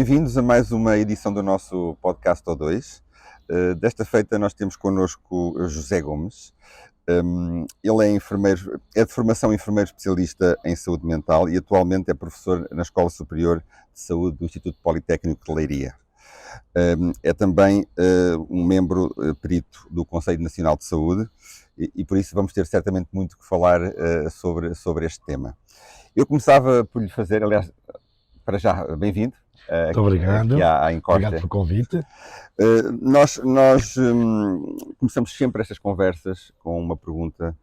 Bem-vindos a mais uma edição do nosso podcast O2. Desta feita nós temos connosco José Gomes. Ele é enfermeiro, é de formação enfermeiro especialista em saúde mental e atualmente é professor na Escola Superior de Saúde do Instituto Politécnico de Leiria. É também um membro perito do Conselho Nacional de Saúde e por isso vamos ter certamente muito que falar sobre este tema. Eu começava por lhe fazer, aliás, para já, bem-vindo. Muito obrigado. Aqui à Encosta. Obrigado pelo convite. Nós começamos sempre estas conversas com uma pergunta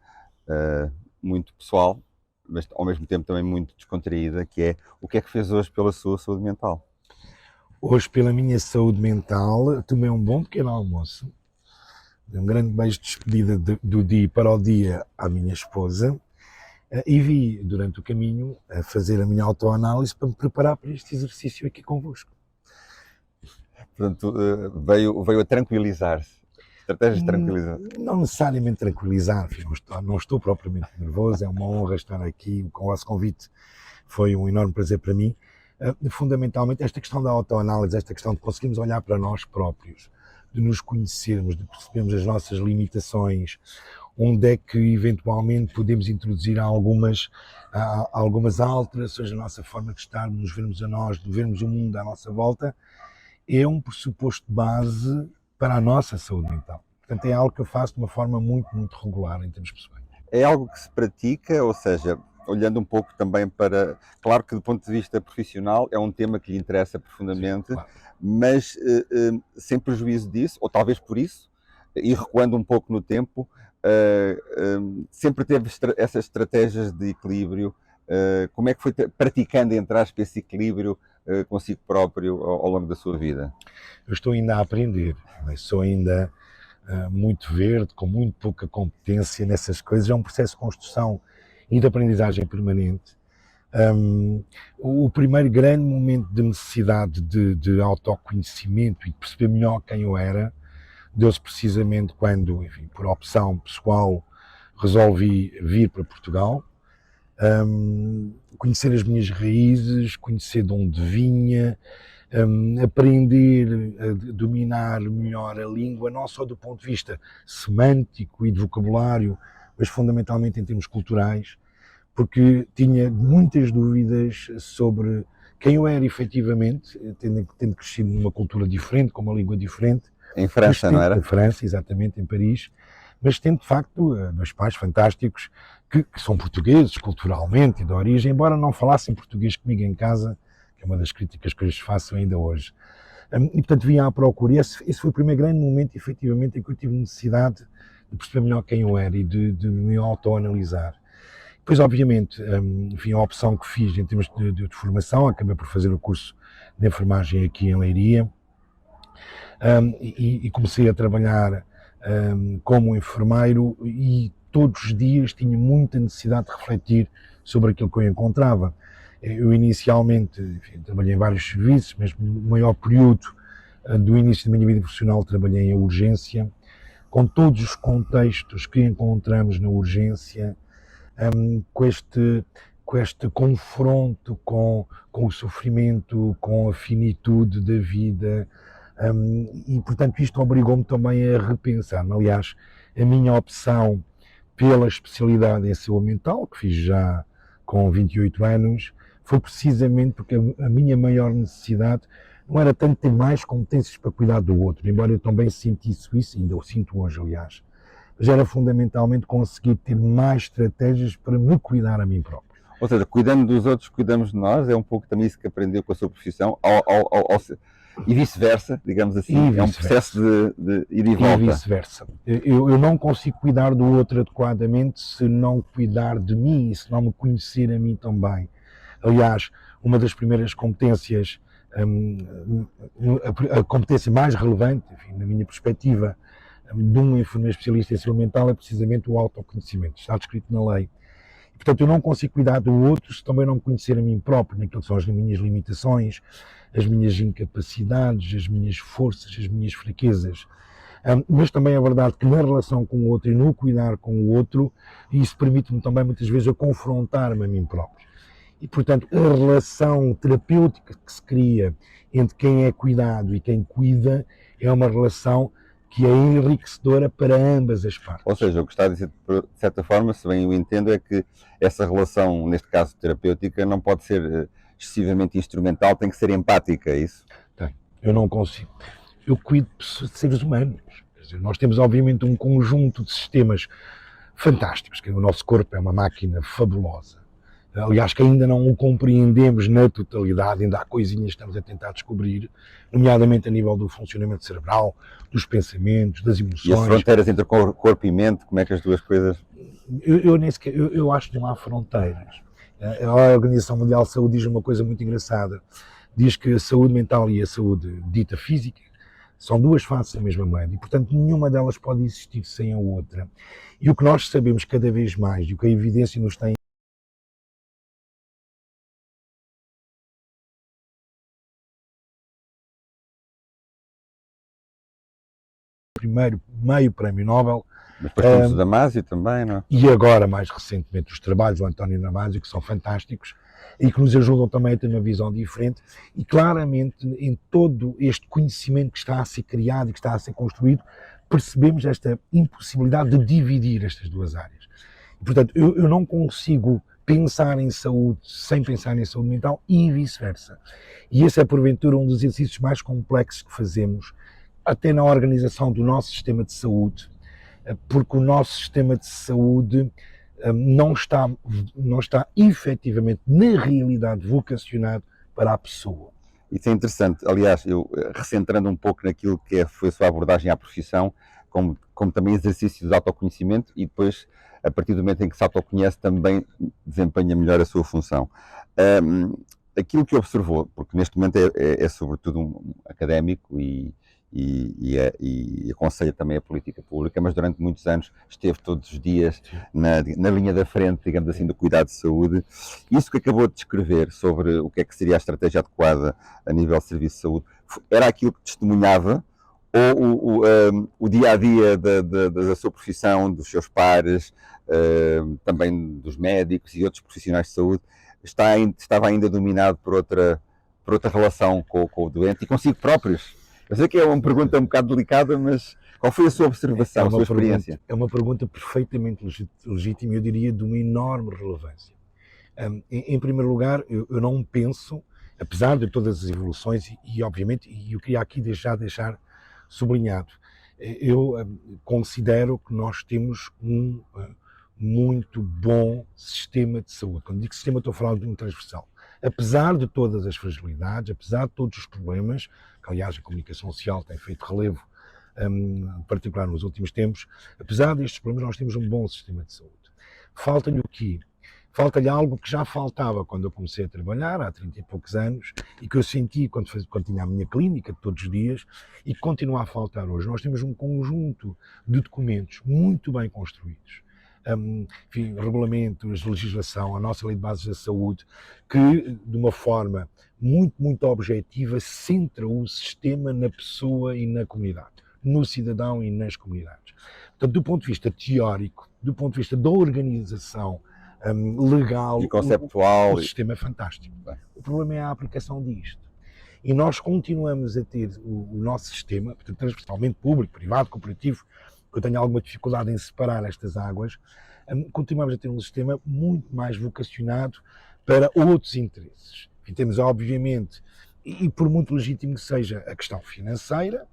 muito pessoal, mas ao mesmo tempo também muito descontraída, que é: o que é que fez hoje pela sua saúde mental? Hoje, pela minha saúde mental, tomei um bom pequeno almoço. Dei um grande beijo de despedida do dia para o dia à minha esposa e vi, durante o caminho, a fazer a minha autoanálise para me preparar para este exercício aqui convosco. Portanto, veio a tranquilizar-se. Estratégias de tranquilizar. Não necessariamente tranquilizar, não estou propriamente nervoso, é uma honra estar aqui, com o vosso convite foi um enorme prazer para mim. Fundamentalmente, esta questão da autoanálise, esta questão de conseguirmos olhar para nós próprios, de nos conhecermos, de percebermos as nossas limitações, onde é que eventualmente podemos introduzir algumas alterações na nossa forma de estar, de nos vermos a nós, de vermos o mundo à nossa volta, é um pressuposto de base para a nossa saúde mental. Portanto, é algo que eu faço de uma forma muito, muito regular em termos pessoais. É algo que se pratica, ou seja, olhando um pouco também para... Claro que do ponto de vista profissional é um tema que lhe interessa profundamente, sim, claro, mas sem prejuízo disso, ou talvez por isso, e recuando um pouco no tempo, sempre teve essas estratégias de equilíbrio. Como é que foi praticando, entre aspas, esse equilíbrio consigo próprio ao longo da sua vida? Eu estou ainda a aprender, sou ainda muito verde, com muito pouca competência nessas coisas. É um processo de construção e de aprendizagem permanente. O primeiro grande momento de necessidade de autoconhecimento e de perceber melhor quem eu era deu-se precisamente quando, enfim, por opção pessoal, resolvi vir para Portugal, conhecer as minhas raízes, conhecer de onde vinha, aprender a dominar melhor a língua, não só do ponto de vista semântico e de vocabulário, mas fundamentalmente em termos culturais, porque tinha muitas dúvidas sobre quem eu era efetivamente, tendo crescido numa cultura diferente, com uma língua diferente. Em França, não era? Em França, exatamente, em Paris, mas tendo de facto dois pais fantásticos que são portugueses culturalmente e de origem, embora não falassem português comigo em casa, que é uma das críticas que eu lhes faço ainda hoje. E portanto vim à procura, e esse foi o primeiro grande momento, efetivamente, em que eu tive necessidade de perceber melhor quem eu era e de me autoanalisar. Depois, obviamente, enfim, a opção que fiz em termos de formação, acabei por fazer o curso de enfermagem aqui em Leiria, e comecei a trabalhar como enfermeiro e todos os dias tinha muita necessidade de refletir sobre aquilo que eu encontrava. Eu inicialmente, enfim, trabalhei em vários serviços, mas no maior período do início da minha vida profissional trabalhei em urgência, com todos os contextos que encontramos na urgência, com este confronto com o sofrimento, com a finitude da vida, e portanto isto obrigou-me também a repensar-me. Aliás, a minha opção pela especialidade em saúde mental, que fiz já com 28 anos, foi precisamente porque a minha maior necessidade não era tanto ter mais competências para cuidar do outro, embora eu também sentisse isso, ainda o sinto hoje, aliás, mas era fundamentalmente conseguir ter mais estratégias para me cuidar a mim próprio. Ou seja, cuidando dos outros, cuidamos de nós, é um pouco também isso que aprendeu com a sua profissão, e vice-versa, digamos assim, é um processo de ir e volta. E vice-versa. Eu não consigo cuidar do outro adequadamente se não cuidar de mim e se não me conhecer a mim também. Aliás, uma das primeiras competências, a competência mais relevante, enfim, na minha perspectiva, de um enfermeiro especialista em saúde mental é precisamente o autoconhecimento, está descrito na lei. Portanto, eu não consigo cuidar do outro se também não conhecer a mim próprio, naquilo que são as minhas limitações, as minhas incapacidades, as minhas forças, as minhas fraquezas. Mas também é verdade que na relação com o outro e no cuidar com o outro, isso permite-me também muitas vezes a confrontar-me a mim próprio. E, portanto, a relação terapêutica que se cria entre quem é cuidado e quem cuida é uma relação que é enriquecedora para ambas as partes. Ou seja, o que está a dizer, de certa forma, se bem eu entendo, é que essa relação, neste caso terapêutica, não pode ser excessivamente instrumental, tem que ser empática, é isso? Tem. Eu não consigo. Eu cuido de seres humanos. Quer dizer, nós temos, obviamente, um conjunto de sistemas fantásticos, que o nosso corpo é uma máquina fabulosa. Aliás, que ainda não o compreendemos na totalidade, ainda há coisinhas que estamos a tentar descobrir, nomeadamente a nível do funcionamento cerebral, dos pensamentos, das emoções. E as fronteiras entre corpo e mente, como é que as duas coisas... Eu acho que não há fronteiras. A Organização Mundial de Saúde diz uma coisa muito engraçada. Diz que a saúde mental e a saúde dita física são duas faces da mesma moeda e, portanto, nenhuma delas pode existir sem a outra. E o que nós sabemos cada vez mais, e o que a evidência nos tem primeiro meio prémio Nobel. Mas depois temos o Damasio também, não é? E agora, mais recentemente, os trabalhos do António Damasio, que são fantásticos e que nos ajudam também a ter uma visão diferente. E claramente, em todo este conhecimento que está a ser criado e que está a ser construído, percebemos esta impossibilidade de dividir estas duas áreas. E, portanto, eu não consigo pensar em saúde sem pensar em saúde mental e vice-versa. E esse é, porventura, um dos exercícios mais complexos que fazemos, até na organização do nosso sistema de saúde, porque o nosso sistema de saúde não está efetivamente, na realidade, vocacionado para a pessoa. Isso é interessante. Aliás, eu recentrando um pouco naquilo que foi a sua abordagem à profissão, como também exercício de autoconhecimento e depois, a partir do momento em que se autoconhece, também desempenha melhor a sua função. Aquilo que observou, porque neste momento é sobretudo um académico e aconselha também a política pública, mas durante muitos anos esteve todos os dias na linha da frente, digamos assim, do cuidado de saúde. Isso que acabou de descrever sobre o que é que seria a estratégia adequada a nível de serviço de saúde, era aquilo que testemunhava ou o dia-a-dia da sua profissão, dos seus pares, também dos médicos e outros profissionais de saúde, estava ainda dominado por outra relação com o doente e consigo próprios? Eu sei que é uma pergunta um bocado delicada, mas qual foi a sua observação, a sua experiência? É uma pergunta perfeitamente legítima e eu diria de uma enorme relevância. Em primeiro lugar, eu não penso, apesar de todas as evoluções, e obviamente, e eu queria aqui deixar sublinhado, eu considero que nós temos um muito bom sistema de saúde. Quando digo sistema, estou a falar de um transversal. Apesar de todas as fragilidades, apesar de todos os problemas, que aliás a comunicação social tem feito relevo, em particular nos últimos tempos, apesar destes problemas nós temos um bom sistema de saúde. Falta-lhe o quê? Falta-lhe algo que já faltava quando eu comecei a trabalhar, há 30 e poucos anos, e que eu senti quando tinha a minha clínica todos os dias, e que continua a faltar hoje. Nós temos um conjunto de documentos muito bem construídos, enfim, regulamentos, legislação, a nossa lei de bases da saúde, que de uma forma muito objetiva centra o sistema na pessoa e na comunidade, no cidadão e nas comunidades. Portanto, do ponto de vista teórico, do ponto de vista da organização legal e conceptual, o sistema é fantástico. O problema é a aplicação disto. E nós continuamos a ter o nosso sistema, portanto, transversalmente público, privado, cooperativo, que eu tenho alguma dificuldade em separar estas águas, continuamos a ter um sistema muito mais vocacionado para outros interesses. Enfim, temos, obviamente, e por muito legítimo que seja, a questão financeira,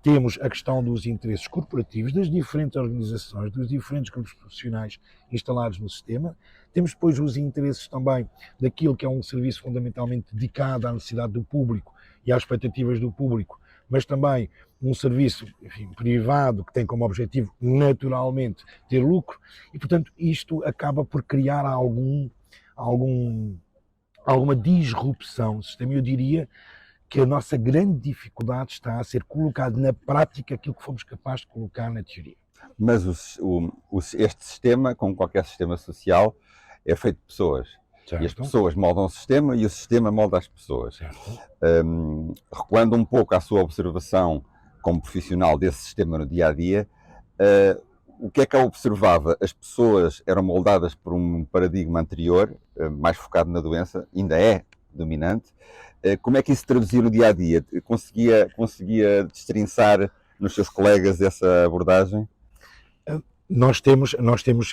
temos a questão dos interesses corporativos, das diferentes organizações, dos diferentes grupos profissionais instalados no sistema, temos depois os interesses também daquilo que é um serviço fundamentalmente dedicado à necessidade do público e às expectativas do público, mas também um serviço, enfim, privado que tem como objetivo naturalmente ter lucro e, portanto, isto acaba por criar alguma disrupção do sistema. Eu diria que a nossa grande dificuldade está a ser colocado na prática aquilo que fomos capazes de colocar na teoria. Mas este sistema, como qualquer sistema social, é feito de pessoas. Certo. E as pessoas moldam o sistema e o sistema molda as pessoas. Recuando um pouco à sua observação como profissional desse sistema no dia-a-dia, o que é que ela observava? As pessoas eram moldadas por um paradigma anterior, mais focado na doença, ainda é dominante. Como é que isso se traduzia no dia a dia? Conseguia destrinçar nos seus colegas essa abordagem? Nós temos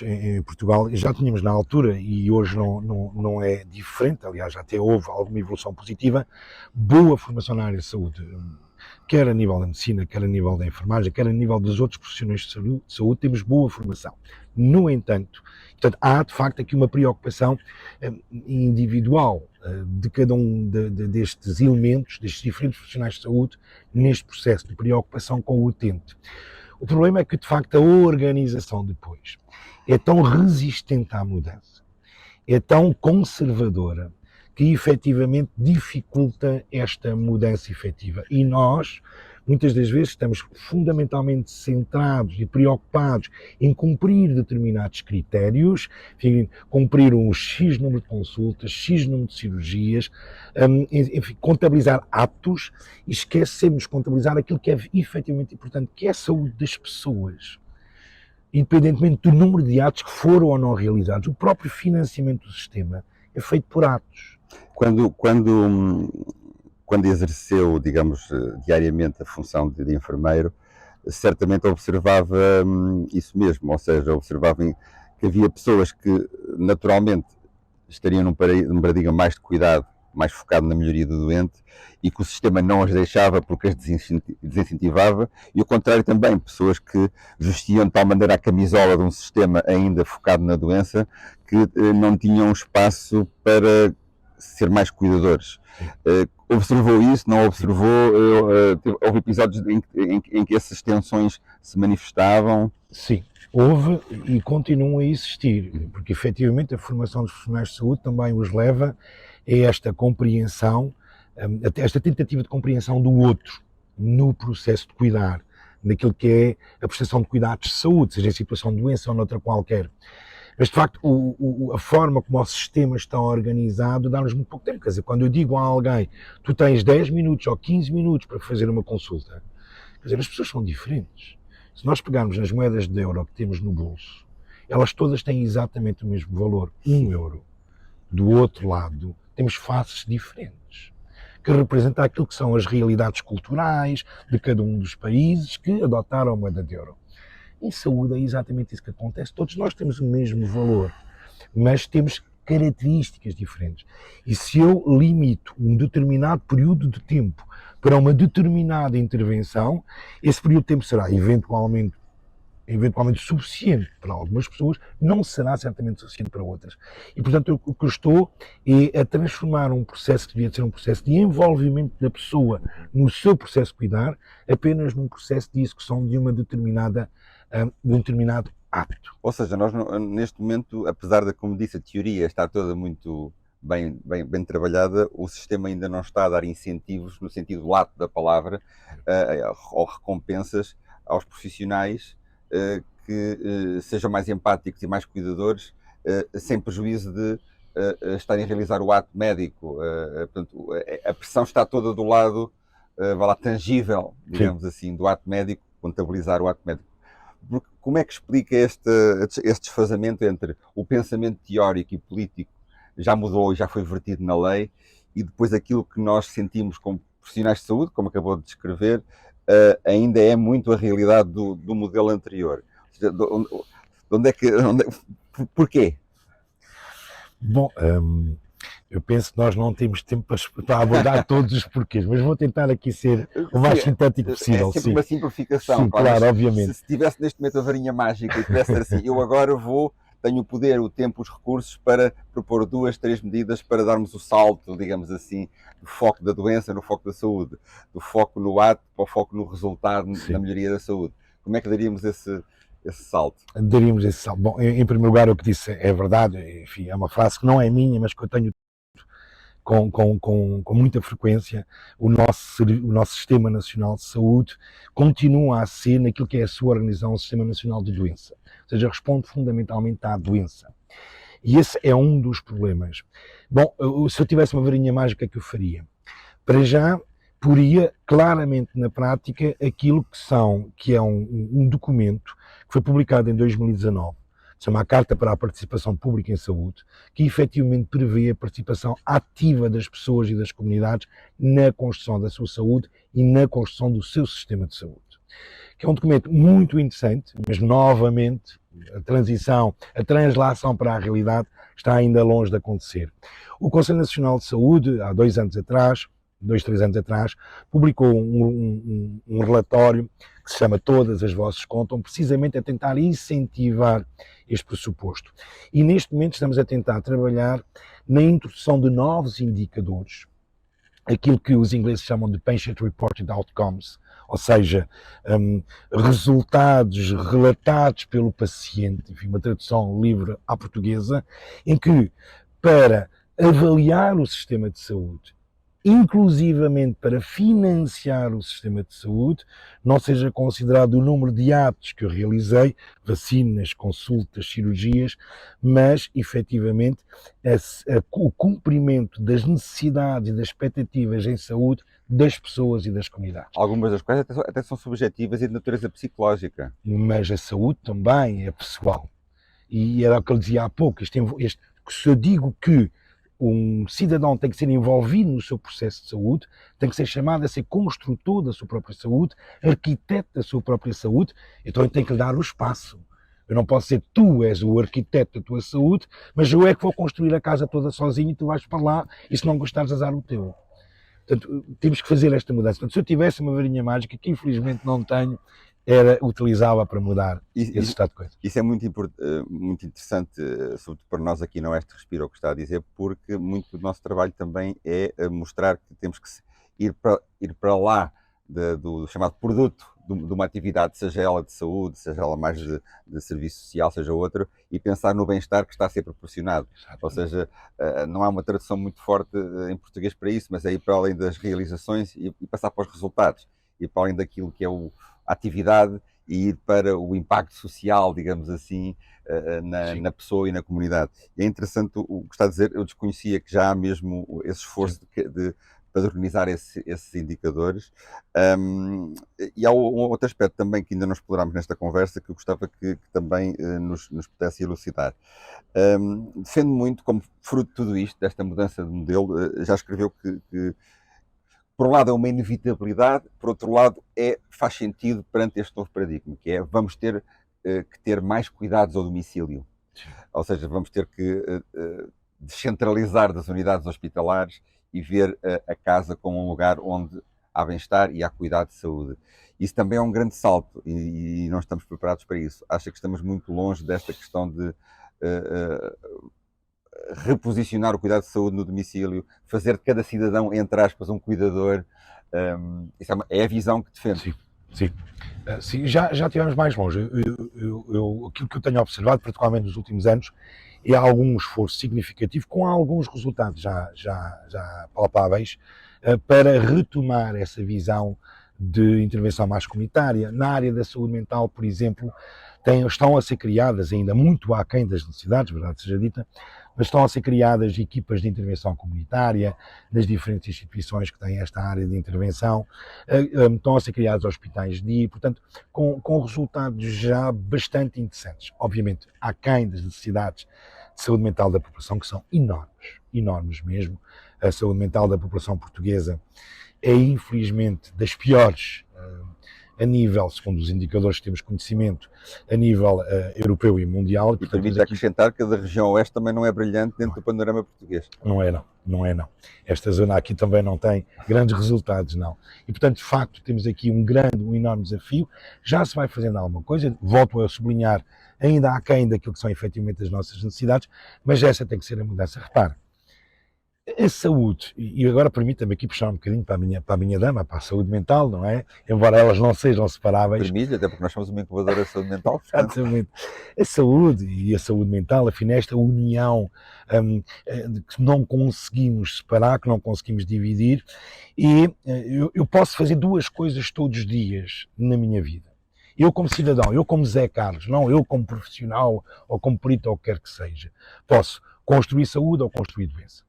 em Portugal, já tínhamos na altura, e hoje não é diferente, aliás, até houve alguma evolução positiva, boa formação na área de saúde, quer a nível da medicina, quer a nível da enfermagem, quer a nível dos outros profissionais de saúde, temos boa formação. No entanto, portanto, há de facto aqui uma preocupação individual de cada um destes elementos, destes diferentes profissionais de saúde, neste processo de preocupação com o utente. O problema é que, de facto, a organização depois é tão resistente à mudança, é tão conservadora, que efetivamente dificulta esta mudança efetiva. E nós, muitas das vezes, estamos fundamentalmente centrados e preocupados em cumprir determinados critérios, enfim, cumprir um X número de consultas, X número de cirurgias, enfim, contabilizar atos, e esquecemos de contabilizar aquilo que é efetivamente importante, que é a saúde das pessoas. Independentemente do número de atos que foram ou não realizados, o próprio financiamento do sistema é feito por atos. Quando exerceu, digamos, diariamente a função de enfermeiro, certamente observava isso mesmo, ou seja, observava que havia pessoas que naturalmente estariam num paradigma mais de cuidado, mais focado na melhoria do doente, e que o sistema não as deixava porque as desincentivava, e o contrário também, pessoas que vestiam de tal maneira a camisola de um sistema ainda focado na doença, que não tinham espaço para ser mais cuidadores. Observou isso? Não observou? Houve episódios em que essas tensões se manifestavam? Sim, houve e continuam a existir, porque efetivamente a formação dos profissionais de saúde também os leva a esta compreensão, a esta tentativa de compreensão do outro no processo de cuidar, naquilo que é a prestação de cuidados de saúde, seja em situação de doença ou noutra qualquer. Mas, de facto, a forma como o sistema está organizado dá-nos muito pouco tempo. Quer dizer, quando eu digo a alguém, tu tens 10 minutos ou 15 minutos para fazer uma consulta, quer dizer, as pessoas são diferentes. Se nós pegarmos nas moedas de euro que temos no bolso, elas todas têm exatamente o mesmo valor, 1 euro. Do outro lado, temos faces diferentes, que representam aquilo que são as realidades culturais de cada um dos países que adotaram a moeda de euro. Em saúde é exatamente isso que acontece. Todos nós temos o mesmo valor, mas temos características diferentes. E se eu limito um determinado período de tempo para uma determinada intervenção, esse período de tempo será eventualmente suficiente para algumas pessoas, não será certamente suficiente para outras. E, portanto, o que eu estou é a transformar um processo que devia ser um processo de envolvimento da pessoa no seu processo de cuidar, apenas num processo de execução de um determinado ato. Ou seja, nós neste momento, apesar de, como disse, a teoria estar toda muito bem trabalhada, o sistema ainda não está a dar incentivos, no sentido lato da palavra, ou recompensas aos profissionais que sejam mais empáticos e mais cuidadores, sem prejuízo de estarem a realizar o ato médico. Portanto, a pressão está toda do lado, vá lá, tangível, digamos Sim. assim, do ato médico, contabilizar o ato médico. Como é que explica este desfazamento entre o pensamento teórico e político já mudou e já foi vertido na lei, e depois aquilo que nós sentimos como profissionais de saúde, como acabou de descrever, ainda é muito a realidade do modelo anterior? Porquê? Bom, eu penso que nós não temos tempo para abordar todos os porquês, mas vou tentar aqui ser o mais sintético possível. É sempre uma simplificação. Sim, claro, obviamente. Se tivesse neste momento a varinha mágica e tivesse assim, eu agora tenho o poder, o tempo, os recursos para propor 2, 3 medidas para darmos o salto, digamos assim, do foco da doença no foco da saúde, do foco no ato para o foco no resultado, Sim. na melhoria da saúde. Como é que daríamos esse salto? Daríamos esse salto. Bom, em primeiro lugar, o que disse é verdade, enfim, é uma frase que não é minha, mas que eu tenho com muita frequência. O nosso Sistema Nacional de Saúde continua a ser, naquilo que é a sua organização, o Sistema Nacional de Doença. Ou seja, responde fundamentalmente à doença. E esse é um dos problemas. Bom, se eu tivesse uma varinha mágica, que eu faria? Para já, poria claramente na prática aquilo que é um documento que foi publicado em 2019, se chama a Carta para a Participação Pública em Saúde, que efetivamente prevê a participação ativa das pessoas e das comunidades na construção da sua saúde e na construção do seu sistema de saúde. Que é um documento muito interessante, mas novamente a translação para a realidade está ainda longe de acontecer. O Conselho Nacional de Saúde, há 2, 3 anos atrás, publicou um relatório que se chama Todas as Vozes Contam, precisamente a tentar incentivar este pressuposto. E neste momento estamos a tentar trabalhar na introdução de novos indicadores, aquilo que os ingleses chamam de Patient Reported Outcomes, ou seja, resultados relatados pelo paciente, enfim, uma tradução livre à portuguesa, em que, para avaliar o sistema de saúde, inclusivamente para financiar o sistema de saúde, não seja considerado o número de atos que eu realizei, vacinas, consultas, cirurgias, mas, efetivamente, o cumprimento das necessidades e das expectativas em saúde das pessoas e das comunidades. Algumas das quais até são subjetivas e de natureza psicológica. Mas a saúde também é pessoal. E era o que eu dizia há pouco, se eu digo que um cidadão tem que ser envolvido no seu processo de saúde, tem que ser chamado a ser construtor da sua própria saúde, arquiteto da sua própria saúde, então eu tenho que lhe dar o espaço. Eu não posso ser tu és o arquiteto da tua saúde, mas eu é que vou construir a casa toda sozinho e tu vais para lá e se não gostares azar o teu. Portanto, temos que fazer esta mudança. Portanto, se eu tivesse uma varinha mágica, que infelizmente não tenho, utilizava para mudar esse estado de coisas. Isso é muito interessante, sobretudo para nós aqui no Oeste Respira, o que está a dizer, porque muito do nosso trabalho também é mostrar que temos que ir para lá do chamado produto de uma atividade, seja ela de saúde, seja ela mais de serviço social, seja outra, e pensar no bem-estar que está a ser proporcionado. Ou seja, não há uma tradução muito forte em português para isso, mas é ir para além das realizações e passar para os resultados, ir para além daquilo que é a atividade e ir para o impacto social, digamos assim, na pessoa e na comunidade. E é interessante o que está a dizer, eu desconhecia que já há mesmo esse esforço de padronizar esses indicadores. E há um outro aspecto também que ainda não explorámos nesta conversa que eu gostava que também nos pudesse elucidar. Defendo muito, como fruto de tudo isto, desta mudança de modelo, já escreveu que por um lado é uma inevitabilidade, por outro lado faz sentido perante este novo paradigma, que é vamos ter que ter mais cuidados ao domicílio. Sim. Ou seja, vamos ter que descentralizar das unidades hospitalares e ver a casa como um lugar onde há bem-estar e há cuidado de saúde. Isso também é um grande salto e não estamos preparados para isso. Acho que estamos muito longe desta questão de reposicionar o cuidado de saúde no domicílio, fazer de cada cidadão, entre aspas, um cuidador. Isso é a visão que defendo. Sim, sim. Sim, já estivemos mais longe. Aquilo que eu tenho observado, particularmente nos últimos anos, é algum esforço significativo, com alguns resultados já palpáveis, para retomar essa visão de intervenção mais comunitária. Na área da saúde mental, por exemplo, estão a ser criadas, ainda muito aquém das necessidades, verdade seja dita, mas estão a ser criadas equipas de intervenção comunitária nas diferentes instituições que têm esta área de intervenção, estão a ser criados hospitais de dia, portanto, com resultados já bastante interessantes. Obviamente, aquém das necessidades de saúde mental da população, que são enormes mesmo. A saúde mental da população portuguesa é, infelizmente, das piores a nível, segundo os indicadores que temos conhecimento, a nível europeu e mundial. E permite acrescentar que a da região oeste também não é brilhante dentro do panorama português. Não é. Esta zona aqui também não tem grandes resultados, não. E, portanto, de facto, temos aqui um enorme desafio. Já se vai fazendo alguma coisa, volto a sublinhar, ainda aquém daquilo que são efetivamente as nossas necessidades, mas essa tem que ser a mudança. Repare, a saúde, e agora permita-me aqui puxar um bocadinho para a minha dama, para a saúde mental, não é? Embora elas não sejam separáveis. Permite, até porque nós somos uma incubadora de saúde mental. Exatamente. A saúde e a saúde mental, afinal, esta união que não conseguimos separar, que não conseguimos dividir, e eu posso fazer duas coisas todos os dias na minha vida. Eu como cidadão, eu como Zé Carlos, não eu como profissional, ou como perito, ou o que quer que seja, posso construir saúde ou construir doença.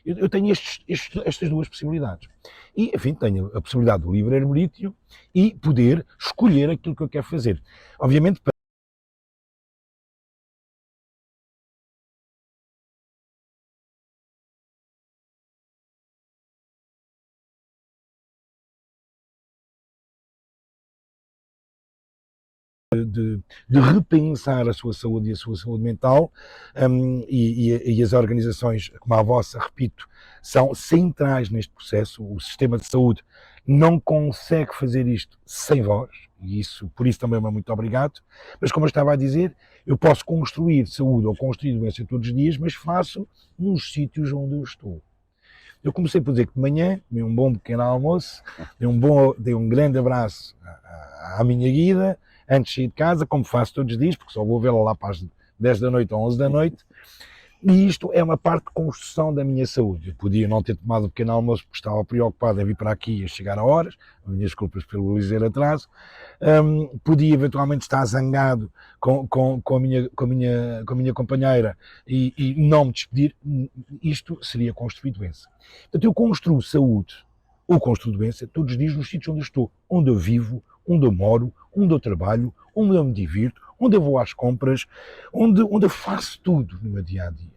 Eu tenho estas duas possibilidades. E, enfim, tenho a possibilidade do livre-arbítrio e poder escolher aquilo que eu quero fazer. Obviamente, de repensar a sua saúde e a sua saúde mental, e as organizações como a vossa, repito, são centrais neste processo. O sistema de saúde não consegue fazer isto sem vós, e isso, por isso também é muito obrigado, mas como eu estava a dizer, eu posso construir saúde ou construir doença todos os dias, mas faço nos sítios onde eu estou. Eu comecei por dizer que de manhã comi um bom pequeno almoço, dei um grande abraço à minha guida, antes de sair de casa, como faço todos os dias, porque só vou vê-la lá para as 10 da noite ou 11 da noite, e isto é uma parte de construção da minha saúde. Eu podia não ter tomado um pequeno almoço porque estava preocupado em vir para aqui e a chegar a horas, minhas desculpas pelo ligeiro atraso, podia eventualmente estar zangado com a minha companheira e não me despedir. Isto seria construir doença. Portanto, eu construo saúde ou construo doença todos os dias nos sítios onde eu estou, onde eu vivo, onde eu moro, onde eu trabalho, onde eu me divirto, onde eu vou às compras, onde eu faço tudo no meu dia-a-dia.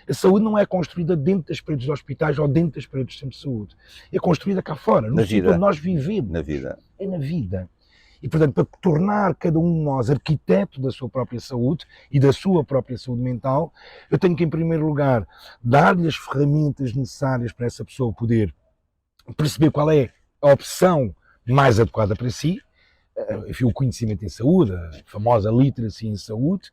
A saúde não é construída dentro das paredes dos hospitais ou dentro das paredes do centro de saúde. É construída cá fora, no sítio onde nós vivemos. Na vida. É na vida. E, portanto, para tornar cada um de nós arquiteto da sua própria saúde e da sua própria saúde mental, eu tenho que, em primeiro lugar, dar-lhe as ferramentas necessárias para essa pessoa poder perceber qual é a opção mais adequada para si, enfim, o conhecimento em saúde, a famosa literacy em saúde,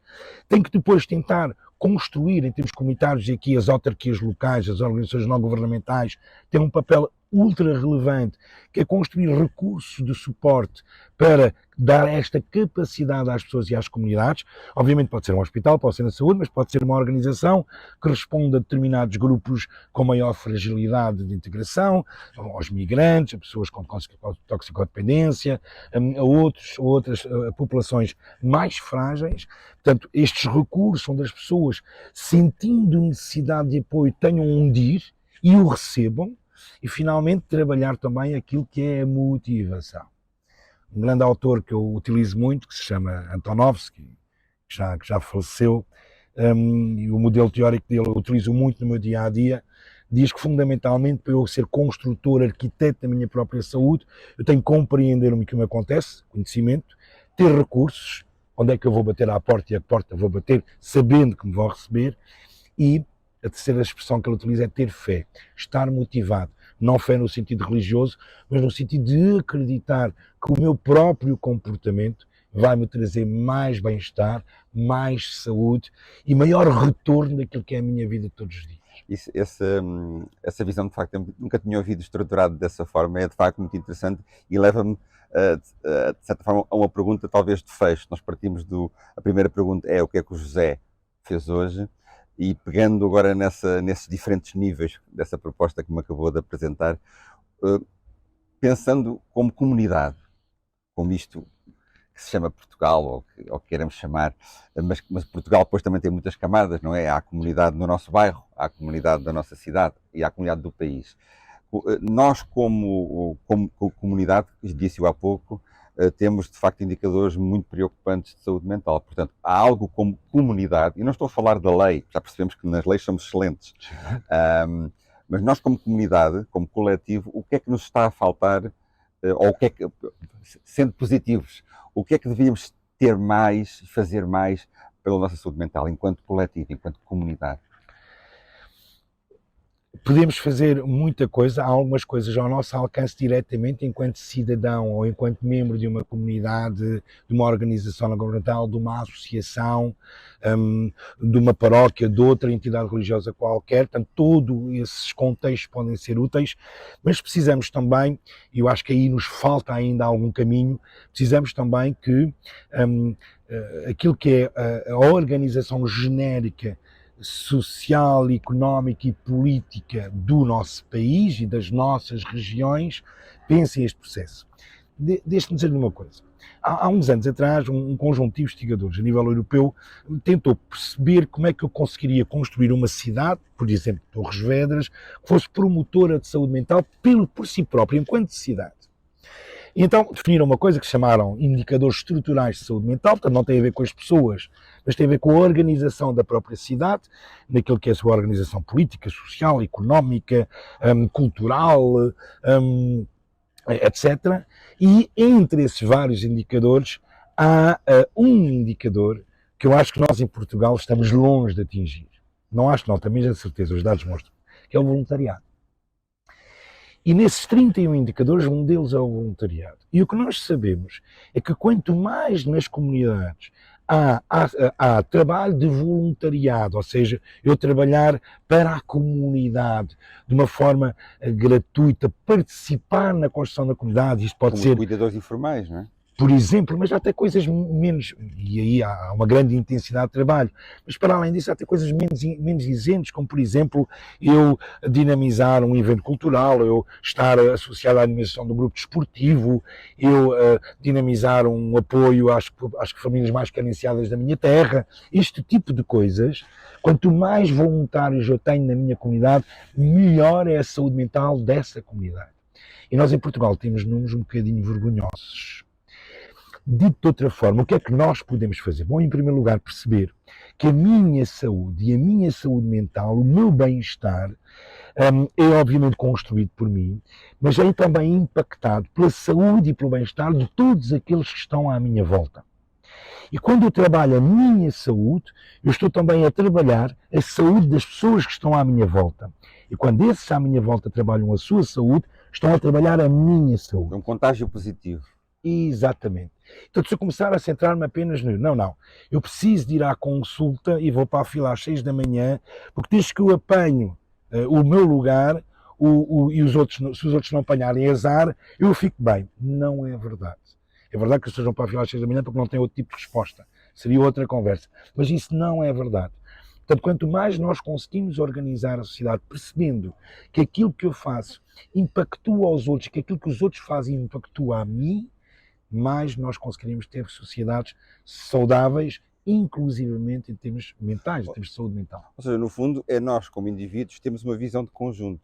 tem que depois tentar construir em termos comunitários, e aqui as autarquias locais, as organizações não governamentais têm um papel ultra relevante, que é construir recursos de suporte para dar esta capacidade às pessoas e às comunidades. Obviamente pode ser um hospital, pode ser na saúde, mas pode ser uma organização que responda a determinados grupos com maior fragilidade de integração, aos migrantes, a pessoas com toxicodependência, a outras populações mais frágeis. Portanto, estes recursos onde as pessoas, sentindo necessidade de apoio, tenham onde ir e o recebam. E, finalmente, trabalhar também aquilo que é a motivação. Um grande autor que eu utilizo muito, que se chama Antonovsky, que já faleceu, e o modelo teórico dele eu utilizo muito no meu dia-a-dia, diz que, fundamentalmente, para eu ser construtor, arquiteto da minha própria saúde, eu tenho que compreender o que me acontece, conhecimento, ter recursos, onde é que eu vou bater à porta e a porta vou bater, sabendo que me vão receber, e a terceira expressão que ele utiliza é ter fé, estar motivado. Não fé no sentido religioso, mas no sentido de acreditar que o meu próprio comportamento vai me trazer mais bem-estar, mais saúde e maior retorno daquilo que é a minha vida todos os dias. Essa visão, de facto, eu nunca tinha ouvido estruturado dessa forma, é de facto muito interessante e leva-me, de certa forma, a uma pergunta talvez de fecho. Nós partimos a primeira pergunta é o que é que o José fez hoje? E pegando agora nesses diferentes níveis dessa proposta que me acabou de apresentar, pensando como comunidade, como isto que se chama Portugal, ou que queremos chamar, mas Portugal depois também tem muitas camadas, não é? Há a comunidade no nosso bairro, há a comunidade da nossa cidade e há a comunidade do país. Nós, como comunidade, disse-o há pouco, temos de facto indicadores muito preocupantes de saúde mental. Portanto, há algo como comunidade, e não estou a falar da lei, já percebemos que nas leis somos excelentes, mas nós como comunidade, como coletivo, o que é que nos está a faltar, ou o que é que, sendo positivos, o que é que devíamos ter mais, fazer mais pela nossa saúde mental, enquanto coletivo, enquanto comunidade? Podemos fazer muita coisa, há algumas coisas ao nosso alcance diretamente enquanto cidadão ou enquanto membro de uma comunidade, de uma organização não governamental, de uma associação, de uma paróquia, de outra entidade religiosa qualquer. Portanto, todos esses contextos podem ser úteis, mas precisamos também, e eu acho que aí nos falta ainda algum caminho, precisamos também que aquilo que é a organização genérica social, económica e política do nosso país e das nossas regiões pensem este processo. Deixe-me dizer-lhe uma coisa. Há uns anos atrás, um conjunto de investigadores a nível europeu tentou perceber como é que eu conseguiria construir uma cidade, por exemplo, Torres Vedras, que fosse promotora de saúde mental por si própria, enquanto cidade. E então definiram uma coisa que chamaram indicadores estruturais de saúde mental, portanto não tem a ver com as pessoas, mas tem a ver com a organização da própria cidade, naquilo que é a sua organização política, social, económica, cultural, etc. E entre esses vários indicadores há um indicador que eu acho que nós em Portugal estamos longe de atingir. Não acho não, também já de certeza, os dados mostram, que é o voluntariado. E nesses 31 indicadores, um deles é o voluntariado. E o que nós sabemos é que quanto mais nas comunidades há trabalho de voluntariado, ou seja, eu trabalhar para a comunidade de uma forma gratuita, participar na construção da comunidade, isto pode Como ser... cuidadores informais, não é? Por exemplo, mas há até coisas menos, e aí há uma grande intensidade de trabalho, mas para além disso há até coisas menos exigentes, como por exemplo eu dinamizar um evento cultural, eu estar associado à animação do grupo desportivo, eu dinamizar um apoio às famílias mais carenciadas da minha terra, este tipo de coisas. Quanto mais voluntários eu tenho na minha comunidade, melhor é a saúde mental dessa comunidade. E nós em Portugal temos números um bocadinho vergonhosos. Dito de outra forma, o que é que nós podemos fazer? Bom, em primeiro lugar, perceber que a minha saúde e a minha saúde mental, o meu bem-estar, é obviamente construído por mim, mas é também impactado pela saúde e pelo bem-estar de todos aqueles que estão à minha volta. E quando eu trabalho a minha saúde, eu estou também a trabalhar a saúde das pessoas que estão à minha volta. E quando esses à minha volta trabalham a sua saúde, estão a trabalhar a minha saúde. É um contágio positivo. Exatamente. Então, se eu começar a centrar-me apenas no... Não. Eu preciso de ir à consulta e vou para a fila às 6 da manhã, porque desde que eu apanho o meu lugar e os outros, se os outros não apanharem azar, eu fico bem. Não é verdade. É verdade que as pessoas vão para a fila às 6 da manhã porque não têm outro tipo de resposta. Seria outra conversa. Mas isso não é verdade. Portanto, quanto mais nós conseguimos organizar a sociedade percebendo que aquilo que eu faço impactua aos outros, que aquilo que os outros fazem impactua a mim, mais nós conseguiremos ter sociedades saudáveis, inclusivamente em termos mentais, em termos de saúde mental. Ou seja, no fundo, é nós, como indivíduos, temos uma visão de conjunto.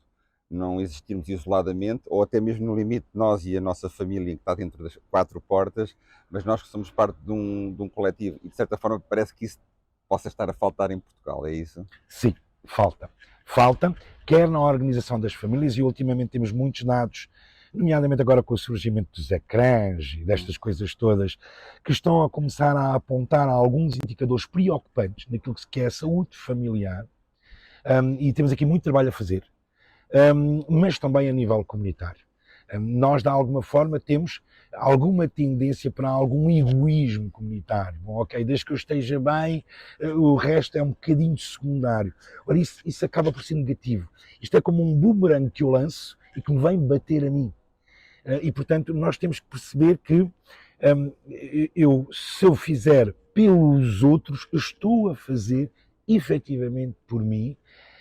Não existirmos isoladamente, ou até mesmo no limite, nós e a nossa família, que está dentro das 4 portas, mas nós que somos parte de um coletivo. E, de certa forma, parece que isso possa estar a faltar em Portugal, é isso? Sim, falta. Falta, quer na organização das famílias, e ultimamente temos muitos dados, nomeadamente agora com o surgimento dos ecrãs e destas coisas todas, que estão a começar a apontar a alguns indicadores preocupantes naquilo que é a saúde familiar, e temos aqui muito trabalho a fazer, mas também a nível comunitário. Nós, de alguma forma, temos alguma tendência para algum egoísmo comunitário. Bom, ok, desde que eu esteja bem, o resto é um bocadinho secundário. Ora, isso acaba por ser negativo. Isto é como um boomerang que eu lanço e que me vem bater a mim. E, portanto, nós temos que perceber que se eu fizer pelos outros, eu estou a fazer efetivamente por mim.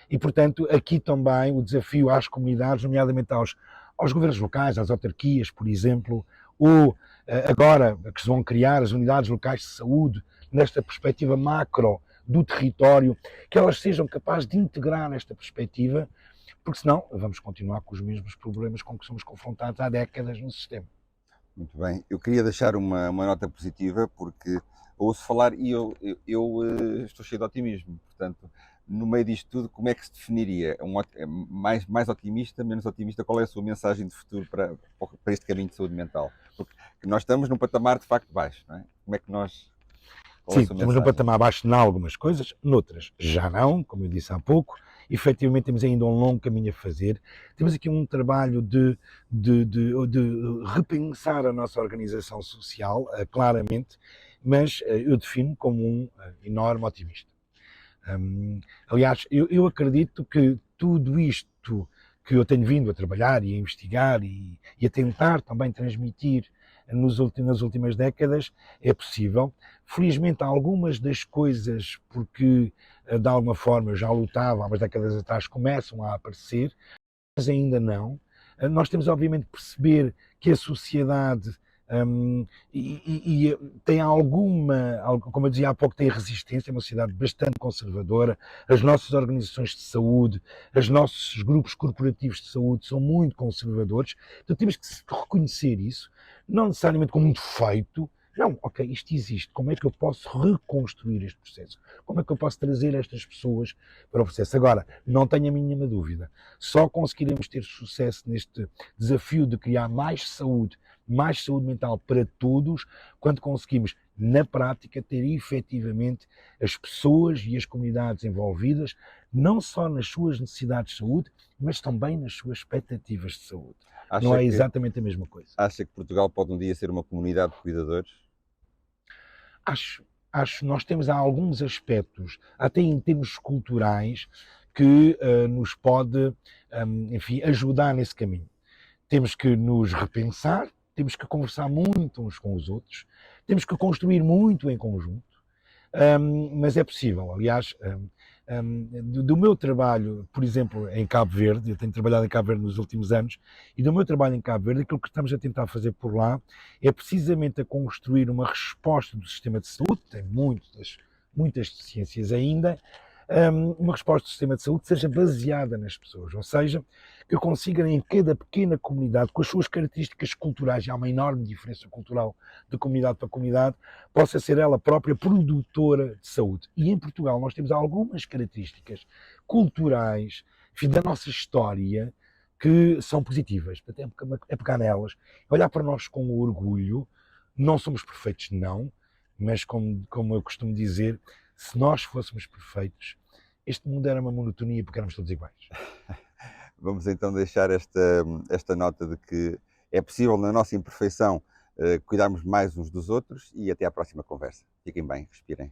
E, portanto, aqui também o desafio às comunidades, nomeadamente aos governos locais, às autarquias, por exemplo, ou agora que se vão criar as unidades locais de saúde, nesta perspectiva macro do território, que elas sejam capazes de integrar esta perspectiva, porque senão vamos continuar com os mesmos problemas com que somos confrontados há décadas no sistema. Muito bem. Eu queria deixar uma nota positiva, porque ouço falar e eu estou cheio de otimismo. Portanto, no meio disto tudo, como é que se definiria? Mais otimista, menos otimista? Qual é a sua mensagem de futuro para este caminho de saúde mental? Porque nós estamos num patamar de facto baixo, não é? Como é que nós... Sim, estamos num patamar baixo em algumas coisas, noutras já não, como eu disse há pouco. Efetivamente temos ainda um longo caminho a fazer. Temos aqui um trabalho de repensar a nossa organização social, claramente, mas eu defino como um enorme otimista. Aliás, eu acredito que tudo isto que eu tenho vindo a trabalhar e a investigar e a tentar também transmitir nas últimas décadas é possível. Felizmente, algumas das coisas, porque de alguma forma eu já lutava há umas décadas atrás, começam a aparecer, mas ainda não. Nós temos, obviamente, que perceber que a sociedade e tem alguma, como eu dizia há pouco, tem resistência, é uma sociedade bastante conservadora, as nossas organizações de saúde, os nossos grupos corporativos de saúde são muito conservadores, então temos que reconhecer isso, não necessariamente como um defeito. Não, ok, isto existe. Como é que eu posso reconstruir este processo? Como é que eu posso trazer estas pessoas para o processo? Agora, não tenho a mínima dúvida. Só conseguiremos ter sucesso neste desafio de criar mais saúde mental para todos, quando conseguimos, na prática, ter efetivamente as pessoas e as comunidades envolvidas, não só nas suas necessidades de saúde, mas também nas suas expectativas de saúde. Não é exatamente a mesma coisa. Acha que Portugal pode um dia ser uma comunidade de cuidadores? Acho. Nós temos alguns aspectos, até em termos culturais, que nos pode, enfim, ajudar nesse caminho. Temos que nos repensar, temos que conversar muito uns com os outros, temos que construir muito em conjunto, mas é possível. Aliás, do meu trabalho, por exemplo, em Cabo Verde, eu tenho trabalhado em Cabo Verde nos últimos anos, e do meu trabalho em Cabo Verde, aquilo que estamos a tentar fazer por lá é precisamente a construir uma resposta do sistema de saúde, tem muitas deficiências ainda, uma resposta do sistema de saúde seja baseada nas pessoas, ou seja, que consiga em cada pequena comunidade, com as suas características culturais, e há uma enorme diferença cultural de comunidade para comunidade, possa ser ela própria produtora de saúde. E em Portugal nós temos algumas características culturais, enfim, da nossa história, que são positivas. Portanto, é pegar nelas, olhar para nós com orgulho. Não somos perfeitos, não, mas como eu costumo dizer, se nós fôssemos perfeitos, este mundo era uma monotonia porque éramos todos iguais. Vamos então deixar esta nota de que é possível, na nossa imperfeição, cuidarmos mais uns dos outros, e até à próxima conversa. Fiquem bem, respirem.